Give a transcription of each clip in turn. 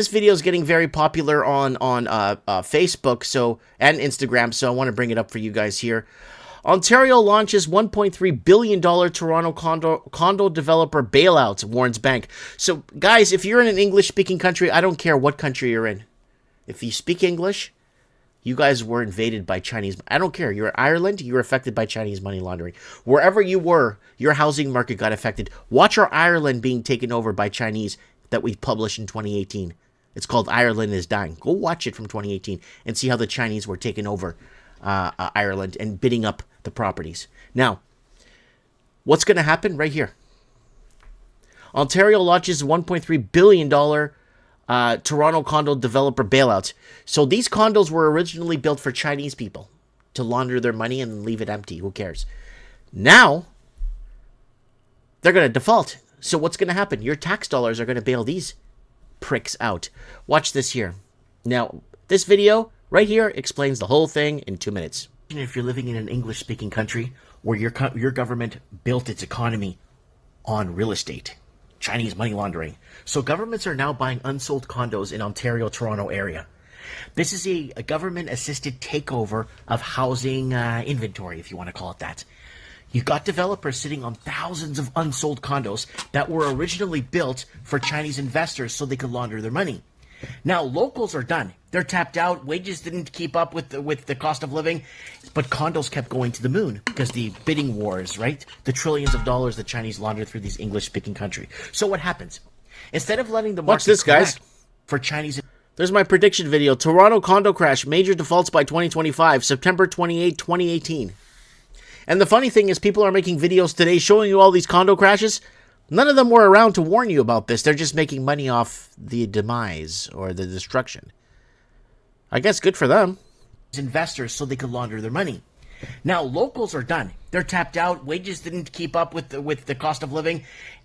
This video is getting very popular on Facebook and Instagram, so I want to bring it up for you guys here. Ontario launches $1.3 billion Toronto condo developer bailout, warns bank. So, guys, if you're in an English-speaking country, I don't care what country you're in. If you speak English, you guys were invaded by Chinese. I don't care. You're in Ireland, you were affected by Chinese money laundering. Wherever you were, your housing market got affected. Watch our Ireland being taken over by Chinese that we published in 2018. It's called Ireland is Dying. Go watch it from 2018 and see how the Chinese were taking over Ireland and bidding up the properties. Now, what's going to happen right here? Ontario launches $1.3 billion Toronto condo developer bailouts. So these condos were originally built for Chinese people to launder their money and leave it empty. Who cares? Now, they're going to default. So what's going to happen? Your tax dollars are going to bail these pricks out. Watch this here. Now, this video right here explains the whole thing in 2 minutes. If you're living in an English-speaking country where your government built its economy on real estate, Chinese money laundering, so governments are now buying unsold condos in Ontario, Toronto area. This is a government-assisted takeover of housing inventory, if you want to call it that. You've got developers sitting on thousands of unsold condos that were originally built for Chinese investors so they could launder their money. Now, locals are done. They're tapped out. Wages didn't keep up with the cost of living, but condos kept going to the moon because the bidding wars, right? The trillions of dollars the Chinese laundered through these English-speaking country. So what happens? Instead of letting the market watch this, guys, for Chinese... There's my prediction video. Toronto condo crash. Major defaults by 2025. September 28, 2018. And the funny thing is, people are making videos today showing you all these condo crashes. None of them were around to warn you about this. They're just making money off the demise or the destruction. I guess good for them. Investors so they could launder their money. Now, locals are done. They're tapped out. Wages didn't keep up with the cost of living,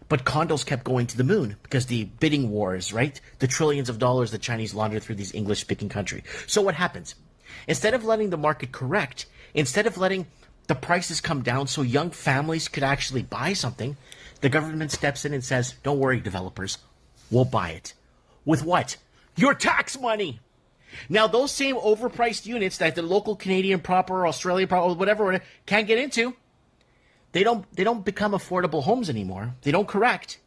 but condos kept going to the moon because the bidding wars, right? The trillions of dollars the Chinese laundered through these English-speaking country. So what happens? Instead of letting the market correct, instead of letting the prices come down so young families could actually buy something, the government steps in and says, don't worry, developers, we'll buy it. With what? Your tax money! Now, those same overpriced units that the local Canadian proper, Australia proper, whatever, can't get into, they don't become affordable homes anymore. They don't correct.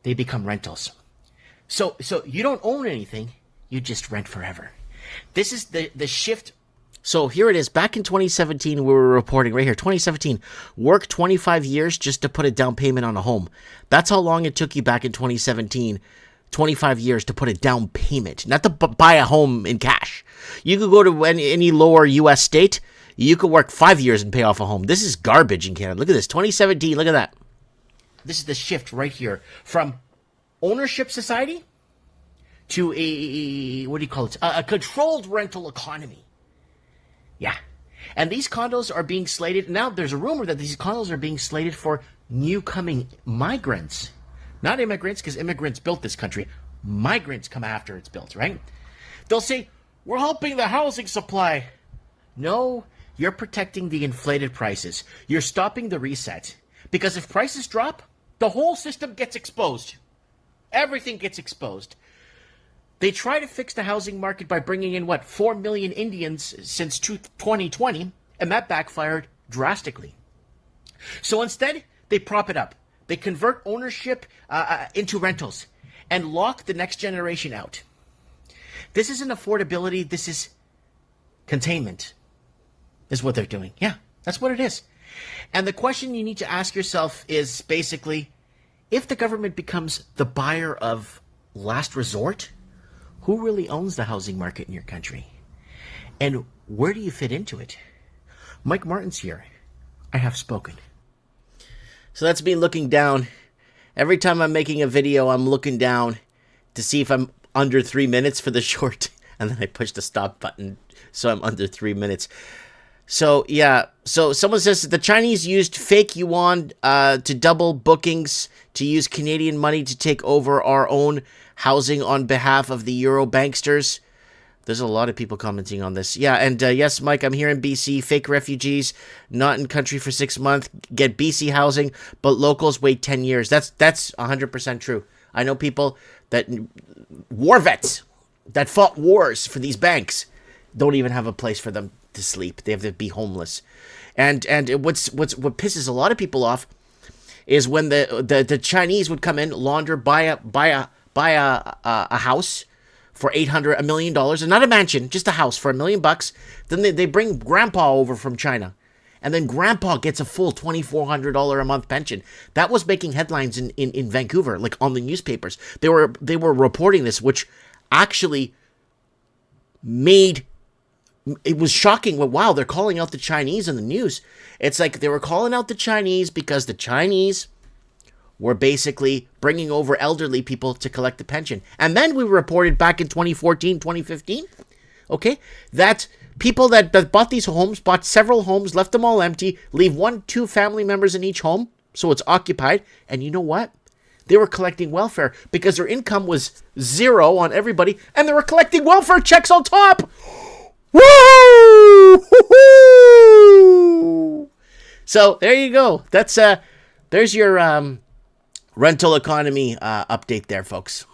They become rentals. So you don't own anything. You just rent forever. This is the shift. So here it is. Back in 2017, we were reporting right here. 2017, work 25 years just to put a down payment on a home. That's how long it took you back in 2017. 25 years to put a down payment, not to buy a home in cash. You could go to any lower U.S. state. You could work 5 years and pay off a home. This is garbage in Canada. Look at this. 2017. Look at that. This is the shift right here from ownership society to a controlled rental economy. Yeah. And these condos are being slated. Now there's a rumor that these condos are being slated for new coming migrants. Not immigrants, because immigrants built this country. Migrants come after it's built, right? They'll say, we're helping the housing supply. No, you're protecting the inflated prices. You're stopping the reset. Because if prices drop, the whole system gets exposed. Everything gets exposed. They try to fix the housing market by bringing in, 4 million Indians since 2020, and that backfired drastically. So instead, they prop it up. They convert ownership into rentals and lock the next generation out. This isn't affordability. This is containment, is what they're doing. Yeah, that's what it is. And the question you need to ask yourself is basically, if the government becomes the buyer of last resort, who really owns the housing market in your country? And where do you fit into it? Mike Martin's here. I have spoken. So that's me looking down. Every time I'm making a video, I'm looking down to see if I'm under 3 minutes for the short. And then I push the stop button so I'm under 3 minutes. So, yeah. So someone says the Chinese used fake yuan to double bookings to use Canadian money to take over our own housing on behalf of the Euro banksters. There's a lot of people commenting on this. Yeah, and yes, Mike, I'm here in BC. Fake refugees, not in country for 6 months, get BC housing, but locals wait 10 years. That's 100% true. I know people that war vets that fought wars for these banks don't even have a place for them to sleep. They have to be homeless. And what pisses a lot of people off is when the Chinese would come in, launder, buy a house for $1 million, and not a mansion, just a house for $1 million. Then they bring grandpa over from China, and then grandpa gets a full $2,400 a month pension. That was making headlines in Vancouver, like on the newspapers. They were reporting this, which actually made it was shocking. Wow, they're calling out the Chinese in the news. It's like they were calling out the Chinese because the Chinese were basically bringing over elderly people to collect the pension. And then we reported back in 2014, 2015, okay, that people that bought these homes, bought several homes, left them all empty, leave 1-2 family members in each home, so it's occupied. And you know what? They were collecting welfare because their income was zero on everybody, and they were collecting welfare checks on top. Woo! So there you go. That's there's your rental economy update there, folks.